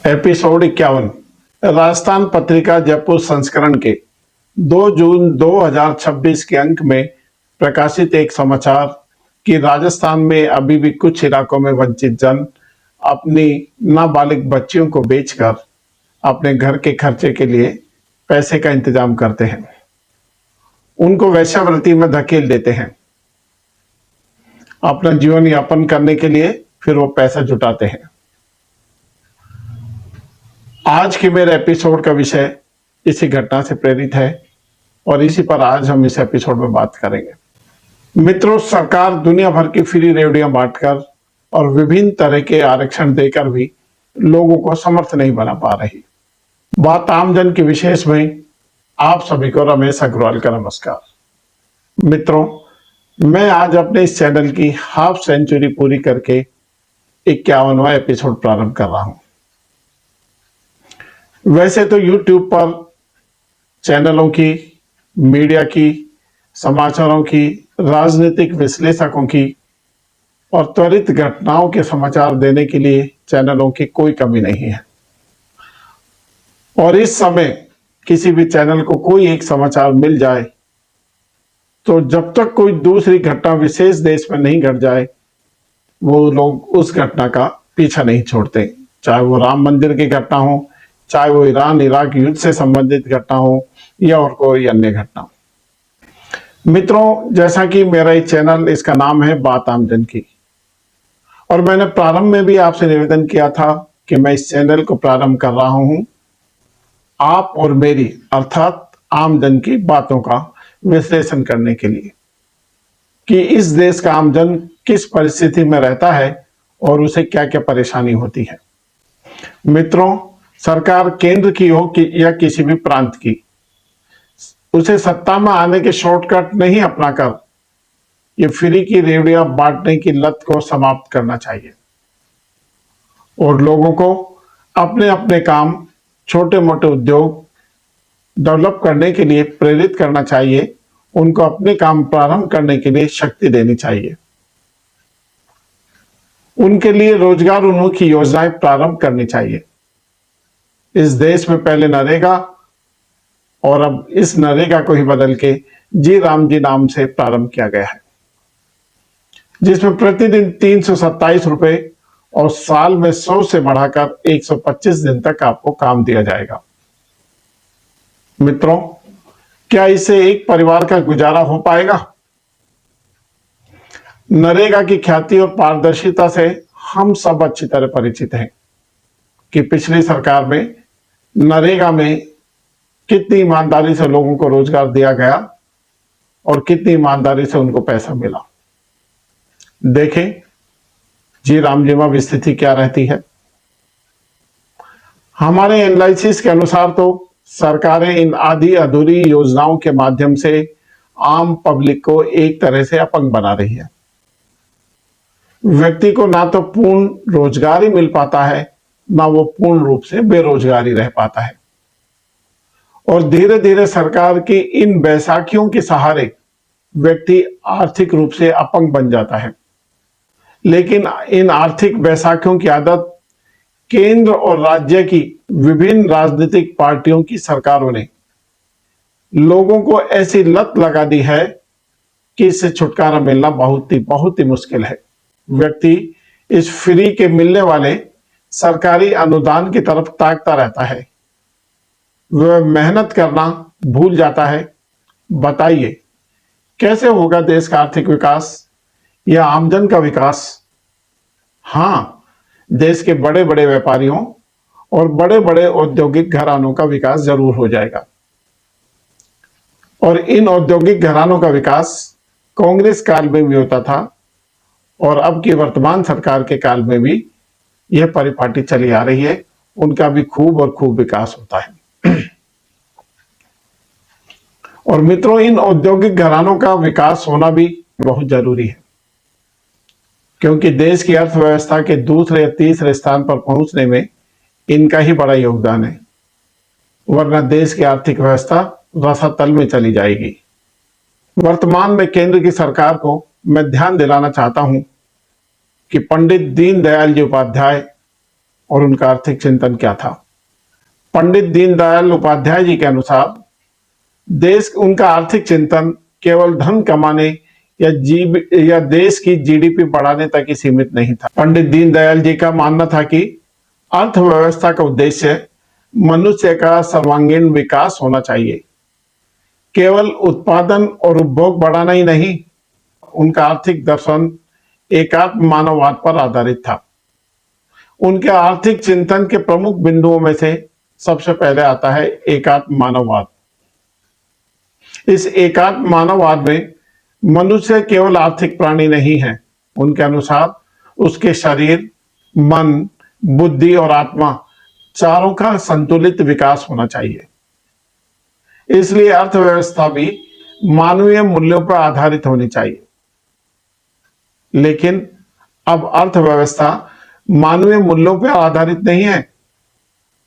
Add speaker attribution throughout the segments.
Speaker 1: Episode 51 Rajasthan Patrika Jaipur संस्करण के 2 जून 2026 के अंक में प्रकाशित एक समाचार कि राजस्थान में अभी भी कुछ इलाकों में वंचित जन अपनी नाबालिग बच्चियों को बेचकर अपने घर के खर्चे के लिए पैसे का इंतजाम करते हैं, उनको वेश्यावृत्ति में धकेल देते हैं। अपना जीवन यापन करने के लिए फिर वो पैसा जुटाते हैं। आज के मेरे एपिसोड का विषय इसी घटना से प्रेरित है और इसी पर आज हम इस एपिसोड में बात करेंगे। मित्रों, सरकार दुनिया भर की फ्री रेवड़ियां बांटकर और विभिन्न तरह के आरक्षण देकर भी लोगों को समर्थ नहीं बना पा रही। बात आमजन के विशेष में आप सभी को रमेश अग्रवाल का नमस्कार। मित्रों, मैं आज अपने इस चैनल की हाफ सेंचुरी पूरी करके 51वां एपिसोड प्रारंभ कर रहा हूं। वैसे तो YouTube पर चैनलों की, मीडिया की, समाचारों की, राजनीतिक विश्लेषकों की और त्वरित घटनाओं के समाचार देने के लिए चैनलों की कोई कमी नहीं है। और इस समय किसी भी चैनल को कोई एक समाचार मिल जाए तो जब तक कोई दूसरी घटना विशेष देश में नहीं घट जाए, वो लोग उस घटना का पीछा नहीं छोड़ते, चाहे वो राम मंदिर की घटना हो, चाहे वो ईरान इराक युद्ध से संबंधित घटना हो या और कोई अन्य घटना हो। मित्रों, जैसा कि मेरा ये चैनल, इसका नाम है बात आमजन की, और मैंने प्रारंभ में भी आपसे निवेदन किया था कि मैं इस चैनल को प्रारंभ कर रहा हूं आप और मेरी अर्थात आमजन की बातों का विश्लेषण करने के लिए कि इस देश का आमजन किस परिस्थिति में रहता है और उसे क्या क्या परेशानी होती है। मित्रों, सरकार केंद्र की हो कि या किसी भी प्रांत की, उसे सत्ता में आने के शॉर्टकट नहीं अपनाकर ये फ्री की रेवड़ियां बांटने की लत को समाप्त करना चाहिए और लोगों को अपने अपने काम, छोटे मोटे उद्योग डेवलप करने के लिए प्रेरित करना चाहिए। उनको अपने काम प्रारंभ करने के लिए शक्ति देनी चाहिए। उनके लिए रोजगार उन्मुखी योजनाएं प्रारंभ करनी चाहिए। इस देश में पहले नरेगा और अब इस नरेगा को ही बदल के जी राम जी नाम से प्रारंभ किया गया है, जिसमें प्रतिदिन 327 रुपए और साल में 100 से बढ़ाकर 125 दिन तक आपको काम दिया जाएगा। मित्रों, क्या इससे एक परिवार का गुजारा हो पाएगा? नरेगा की ख्याति और पारदर्शिता से हम सब अच्छी तरह परिचित हैं कि पिछली सरकार में नरेगा में कितनी ईमानदारी से लोगों को रोजगार दिया गया और कितनी ईमानदारी से उनको पैसा मिला। देखें जी राम जी में स्थिति क्या रहती है। हमारे एनालिसिस के अनुसार तो सरकारें इन आधी अधूरी योजनाओं के माध्यम से आम पब्लिक को एक तरह से अपंग बना रही है। व्यक्ति को ना तो पूर्ण रोजगार ही मिल पाता है, ना वो पूर्ण रूप से बेरोजगारी रह पाता है, और धीरे धीरे सरकार की इन बैसाखियों के सहारे व्यक्ति आर्थिक रूप से अपंग बन जाता है। लेकिन इन आर्थिक बैसाखियों की आदत केंद्र और राज्य की विभिन्न राजनीतिक पार्टियों की सरकारों ने लोगों को ऐसी लत लगा दी है कि इससे छुटकारा मिलना बहुत ही मुश्किल है। व्यक्ति इस फ्री के मिलने वाले सरकारी अनुदान की तरफ ताकता रहता है, वह मेहनत करना भूल जाता है। बताइए कैसे होगा देश का आर्थिक विकास या आमजन का विकास? हाँ, देश के बड़े बड़े व्यापारियों और बड़े बड़े औद्योगिक घरानों का विकास जरूर हो जाएगा, और इन औद्योगिक घरानों का विकास कांग्रेस काल में भी होता था और अब की वर्तमान सरकार के काल में भी यह परिपाटी चली आ रही है। उनका भी खूब विकास होता है। और मित्रों, इन औद्योगिक घरानों का विकास होना भी बहुत जरूरी है, क्योंकि देश की अर्थव्यवस्था के दूसरे या तीसरे स्थान पर पहुंचने में इनका ही बड़ा योगदान है, वरना देश की आर्थिक व्यवस्था रसातल में चली जाएगी। वर्तमान में केंद्र की सरकार को मैं ध्यान दिलाना चाहता हूं कि पंडित दीनदयाल जी उपाध्याय और उनका आर्थिक चिंतन क्या था। पंडित दीनदयाल उपाध्याय जी के अनुसार देश उनका आर्थिक चिंतन केवल धन कमाने या देश की जीडीपी बढ़ाने तक ही सीमित नहीं था। पंडित दीनदयाल जी का मानना था कि अर्थव्यवस्था का उद्देश्य मनुष्य का सर्वांगीण विकास होना चाहिए, केवल उत्पादन और उपभोग बढ़ाना ही नहीं। उनका आर्थिक दर्शन एकात्म मानववाद पर आधारित था। उनके आर्थिक चिंतन के प्रमुख बिंदुओं में से सबसे पहले आता है एकात्म मानववाद। इस एकात्म मानववाद में मनुष्य केवल आर्थिक प्राणी नहीं है। उनके अनुसार उसके शरीर, मन, बुद्धि और आत्मा चारों का संतुलित विकास होना चाहिए। इसलिए अर्थव्यवस्था भी मानवीय मूल्यों पर आधारित होनी चाहिए। लेकिन अब अर्थव्यवस्था मानवीय मूल्यों पर आधारित नहीं है,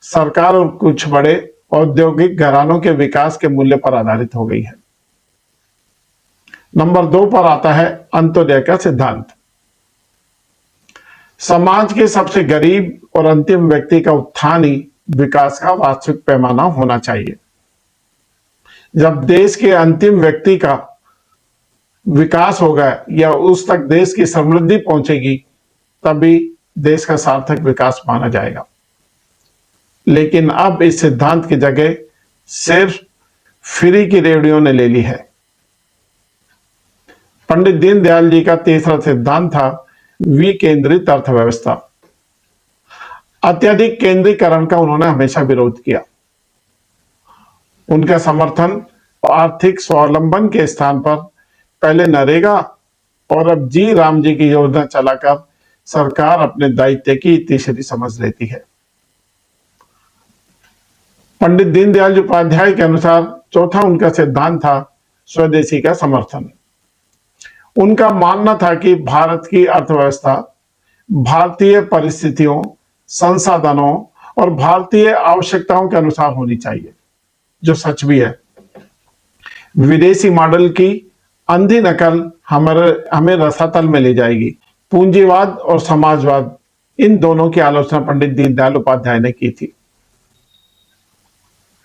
Speaker 1: सरकार और कुछ बड़े औद्योगिक घरानों के विकास के मूल्य पर आधारित हो गई है। नंबर 2 पर आता है अंत्योदय का सिद्धांत। समाज के सबसे गरीब और अंतिम व्यक्ति का उत्थान ही विकास का वास्तविक पैमाना होना चाहिए। जब देश के अंतिम व्यक्ति का विकास होगा या उस तक देश की समृद्धि पहुंचेगी, तभी देश का सार्थक विकास माना जाएगा। लेकिन अब इस सिद्धांत की जगह सिर्फ फ्री की रेवड़ियों ने ले ली है। पंडित दीनदयाल जी का तीसरा सिद्धांत था विकेंद्रित अर्थव्यवस्था। अत्यधिक केंद्रीकरण का उन्होंने हमेशा विरोध किया। उनका समर्थन आर्थिक स्वावलंबन के स्थान पर पहले नरेगा और अब जी राम जी की योजना चलाकर सरकार अपने दायित्व की तीसरी समझ लेती है। पंडित दीनदयाल उपाध्याय के अनुसार चौथा उनका सिद्धांत था स्वदेशी का समर्थन। उनका मानना था कि भारत की अर्थव्यवस्था भारतीय परिस्थितियों, संसाधनों और भारतीय आवश्यकताओं के अनुसार होनी चाहिए, जो सच भी है। विदेशी मॉडल की अंधी नकल हमें रसातल में ले जाएगी। पूंजीवाद और समाजवाद, इन दोनों की आलोचना पंडित दीनदयाल उपाध्याय ने की थी।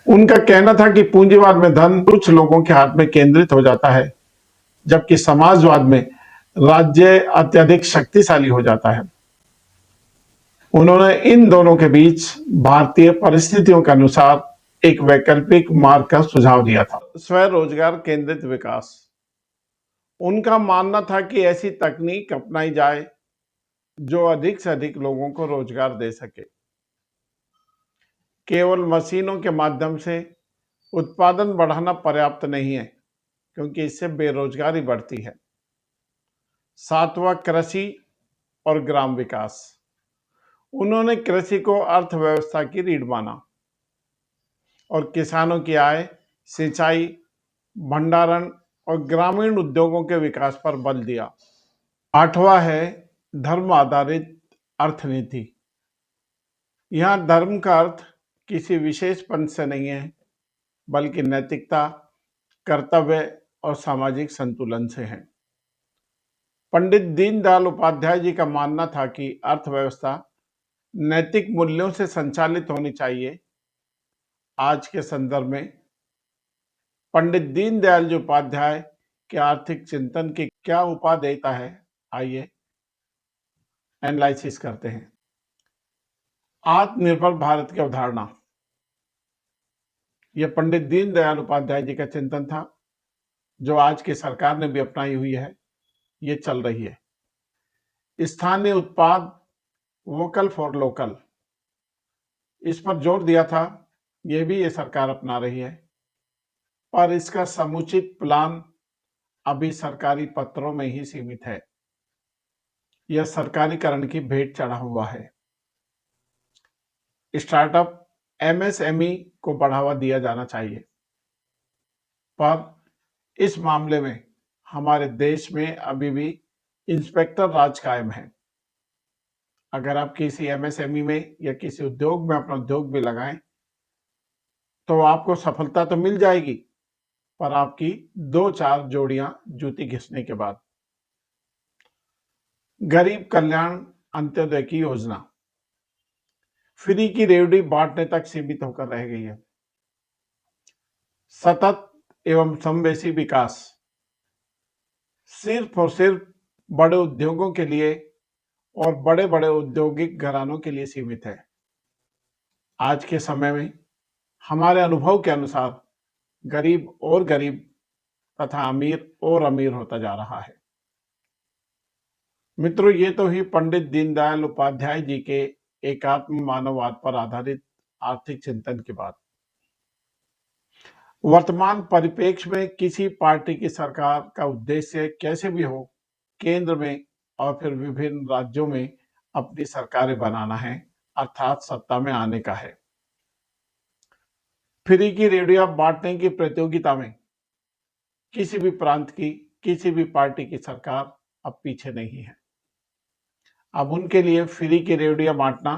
Speaker 1: उनका कहना था कि पूंजीवाद में धन कुछ लोगों के हाथ में केंद्रित हो जाता है, जबकि समाजवाद में राज्य अत्यधिक शक्तिशाली हो जाता है। उन्होंने इन दोनों के बीच भारतीय परिस्थितियों के अनुसार एक वैकल्पिक मार्ग का सुझाव दिया था। स्वरोजगार केंद्रित विकास। उनका मानना था कि ऐसी तकनीक अपनाई जाए जो अधिक से अधिक लोगों को रोजगार दे सके। केवल मशीनों के माध्यम से उत्पादन बढ़ाना पर्याप्त नहीं है, क्योंकि इससे बेरोजगारी बढ़ती है। सातवां, कृषि और ग्राम विकास। उन्होंने कृषि को अर्थव्यवस्था की रीढ़ माना और किसानों की आय, सिंचाई, भंडारण और ग्रामीण उद्योगों के विकास पर बल दिया। आठवां है धर्म आधारित अर्थनीति। यहां धर्म का अर्थ किसी विशेष पंथ से नहीं है, बल्कि नैतिकता, कर्तव्य और सामाजिक संतुलन से है। पंडित दीनदयाल उपाध्याय जी का मानना था कि अर्थव्यवस्था नैतिक मूल्यों से संचालित होनी चाहिए। आज के संदर्भ में पंडित दीनदयाल जी उपाध्याय के आर्थिक चिंतन की क्या उपादेयता है, आइए एनालिसिस करते हैं। आत्मनिर्भर भारत की अवधारणा, यह पंडित दीनदयाल उपाध्याय जी का चिंतन था, जो आज की सरकार ने भी अपनाई हुई है, ये चल रही है। स्थानीय उत्पाद, वोकल फॉर लोकल, इस पर जोर दिया था, यह भी ये सरकार अपना रही है, पर इसका समुचित प्लान अभी सरकारी पत्रों में ही सीमित है। यह सरकारीकरण की भेंट चढ़ा हुआ है। स्टार्टअप, एमएसएमई को बढ़ावा दिया जाना चाहिए, पर इस मामले में हमारे देश में अभी भी इंस्पेक्टर राज कायम है। अगर आप किसी एमएसएमई में या किसी उद्योग में अपना उद्योग भी लगाएं, तो आपको सफलता तो मिल जाएगी, पर आपकी 2-4 जोड़ियां जूती घिसने के बाद। गरीब कल्याण अंत्योदय की योजना, फ्री की रेवड़ी बांटने तक सीमित होकर रह गई है। सतत एवं समावेशी विकास सिर्फ और सिर्फ बड़े उद्योगों के लिए और बड़े बड़े औद्योगिक घरानों के लिए सीमित है। आज के समय में हमारे अनुभव के अनुसार गरीब और गरीब तथा अमीर और अमीर होता जा रहा है। मित्रों, ये तो ही पंडित दीनदयाल उपाध्याय जी के एकात्म मानववाद पर आधारित आर्थिक चिंतन की बात। वर्तमान परिप्रेक्ष्य में किसी पार्टी की सरकार का उद्देश्य कैसे भी हो, केंद्र में और फिर विभिन्न राज्यों में अपनी सरकारें बनाना है, अर्थात सत्ता में आने का है। फ्री की रेडियो बांटने की प्रतियोगिता में किसी भी प्रांत की, किसी भी पार्टी की सरकार अब पीछे नहीं है। अब उनके लिए फ्री की रेडियो बांटना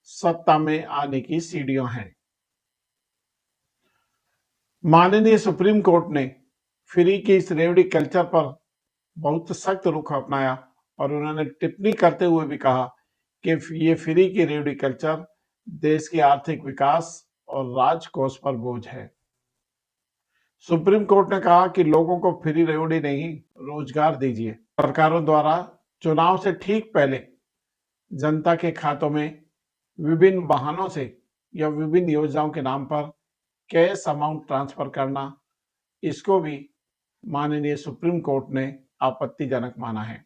Speaker 1: सत्ता में आने की सीढ़ियां हैं। माननीय सुप्रीम कोर्ट ने फ्री की इस रेवड़ी कल्चर पर बहुत सख्त रुख अपनाया और उन्होंने टिप्पणी करते हुए भी कहा कि ये फ्री की रेवड़ी कल्चर देश के आर्थिक विकास और राजकोष पर बोझ है। सुप्रीम कोर्ट ने कहा कि लोगों को फ्री रेवड़ी नहीं, रोजगार दीजिए। सरकारों द्वारा चुनाव से ठीक पहले जनता के खातों में विभिन्न बहानों से या विभिन्न योजनाओं के नाम पर कैश अमाउंट ट्रांसफर करना, इसको भी माननीय सुप्रीम कोर्ट ने आपत्तिजनक माना है।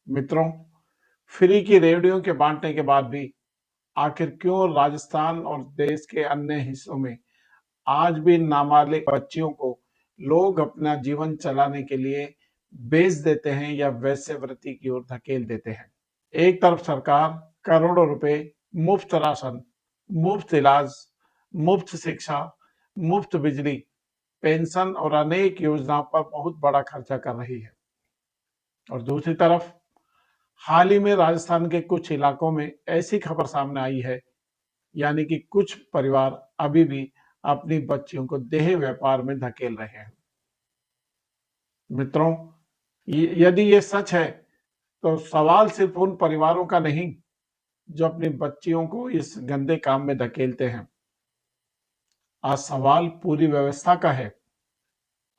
Speaker 1: मित्रों, फ्री की रेवड़ियों के बांटने के बाद भी आखिर क्यों राजस्थान और देश के अन्य हिस्सों में आज भी नाबालिग बच्चियों को लोग अपना जीवन चलाने के लिए बेच देते हैं या वेश्यावृत्ति की ओर धकेल देते हैं। एक तरफ सरकार करोड़ों रुपए मुफ्त राशन, मुफ्त इलाज, मुफ्त शिक्षा, मुफ्त बिजली, पेंशन और अनेक योजनाओं पर बहुत बड़ा खर्चा कर रही है, और दूसरी तरफ हाल ही में राजस्थान के कुछ इलाकों में ऐसी खबर सामने आई है, यानी कि कुछ परिवार अभी भी अपनी बच्चियों को देह व्यापार में धकेल रहे हैं। मित्रों, यदि ये सच है तो सवाल सिर्फ उन परिवारों का नहीं जो अपनी बच्चियों को इस गंदे काम में धकेलते हैं। आज सवाल पूरी व्यवस्था का है।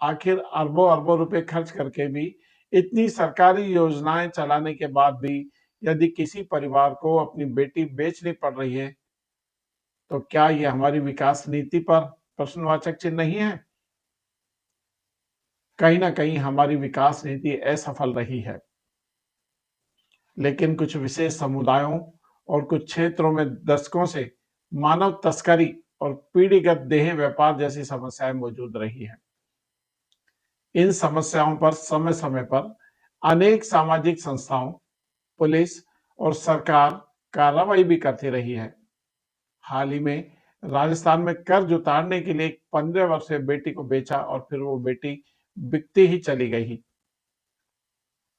Speaker 1: आखिर अरबों अरबों रुपए खर्च करके भी, इतनी सरकारी योजनाएं चलाने के बाद भी यदि किसी परिवार को अपनी बेटी बेचनी पड़ रही है, तो क्या ये हमारी विकास नीति पर प्रश्नवाचक चिन्ह नहीं है? कहीं ना कहीं हमारी विकास नीति असफल रही है। लेकिन कुछ विशेष समुदायों और कुछ क्षेत्रों में दशकों से मानव तस्करी और पीढ़ीगत देह व्यापार जैसी समस्याएं मौजूद रही हैं। इन समस्याओं पर समय समय पर अनेक सामाजिक संस्थाओं, पुलिस और सरकार कार्रवाई भी करती रही है। हाल ही में राजस्थान में कर्ज उतारने के लिए एक 15 वर्षीय बेटी को बेचा और फिर वो बेटी बिकती ही चली गई।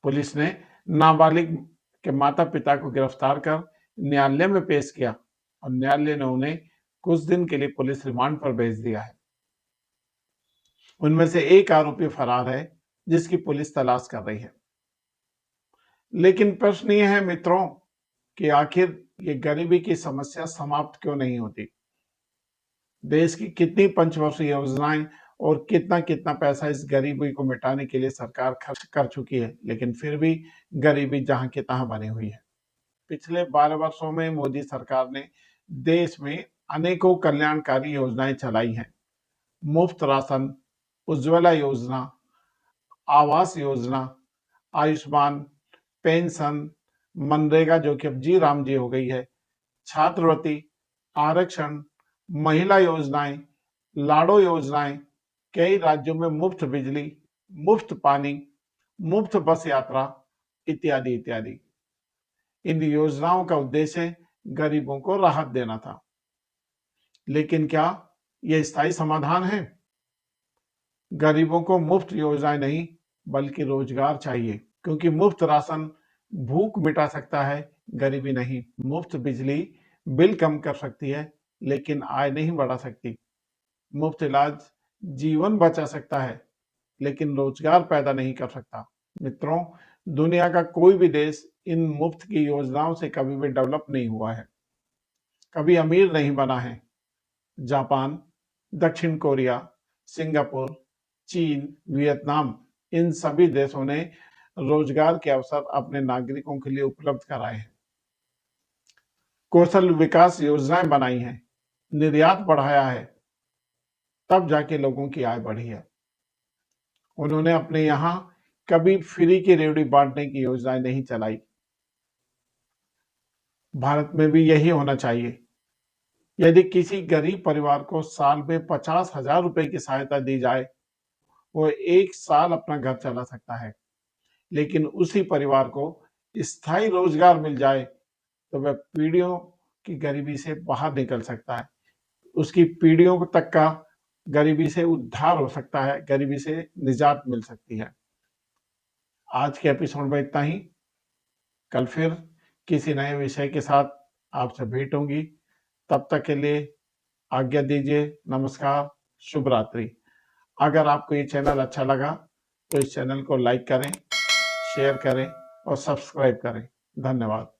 Speaker 1: पुलिस ने नाबालिग के माता पिता को गिरफ्तार कर न्यायालय में पेश किया और न्यायालय ने उन्हें कुछ दिन के लिए पुलिस रिमांड पर भेज दिया है। उनमें से एक आरोपी फरार है, जिसकी पुलिस तलाश कर रही है। लेकिन प्रश्न ये है मित्रों कि आखिर ये गरीबी की समस्या समाप्त क्यों नहीं होती? देश की कितनी पंचवर्षीय योजनाएं और कितना कितना पैसा इस गरीबी को मिटाने के लिए सरकार खर्च कर चुकी है, लेकिन फिर भी गरीबी जहां की तहां बनी हुई है। पिछले 12 वर्षों में मोदी सरकार ने देश में अनेकों कल्याणकारी योजनाएं चलाई हैं। मुफ्त राशन, उज्ज्वला योजना, आवास योजना, आयुष्मान, पेंशन, मनरेगा जो कि अब जी राम जी हो गई है, छात्रवृत्ति, आरक्षण, महिला योजनाएं, लाड़ो योजनाएं, कई राज्यों में मुफ्त बिजली, मुफ्त पानी, मुफ्त बस यात्रा इत्यादि इत्यादि। इन योजनाओं का उद्देश्य गरीबों को राहत देना था। लेकिन क्या यह स्थायी समाधान है? गरीबों को मुफ्त योजनाएं नहीं बल्कि रोजगार चाहिए, क्योंकि मुफ्त राशन भूख मिटा सकता है, गरीबी नहीं। मुफ्त बिजली बिल कम कर सकती है लेकिन आय नहीं बढ़ा सकती। मुफ्त इलाज जीवन बचा सकता है लेकिन रोजगार पैदा नहीं कर सकता। मित्रों, दुनिया का कोई भी देश इन मुफ्त की योजनाओं से कभी भी डेवलप नहीं हुआ है। कभी अमीर नहीं बना है। जापान, दक्षिण कोरिया, सिंगापुर, चीन, वियतनाम, इन सभी देशों ने रोजगार के अवसर अपने नागरिकों के लिए उपलब्ध कराए हैं। कौशल विकास योजनाएं बनाई हैं, निर्यात बढ़ाया है, तब जाके लोगों की आय बढ़ी है। उन्होंने अपने यहां कभी फ्री की रेवड़ी बांटने की योजनाएं नहीं चलाई। भारत में भी यही होना चाहिए। यदि किसी गरीब परिवार को साल में 50,000 रुपए की सहायता दी जाए, वो 1 साल अपना घर चला सकता है। लेकिन उसी परिवार को स्थायी रोजगार मिल जाए तो वह पीढ़ियों की गरीबी से बाहर निकल सकता है। उसकी पीढ़ियों तक का गरीबी से उद्धार हो सकता है, गरीबी से निजात मिल सकती है। आज के एपिसोड में इतना ही। कल फिर किसी नए विषय के साथ आपसे भेंट होंगी। तब तक के लिए आज्ञा दीजिए। नमस्कार, शुभ रात्रि। अगर आपको ये चैनल अच्छा लगा तो इस चैनल को लाइक करें, शेयर करें और सब्सक्राइब करें। धन्यवाद।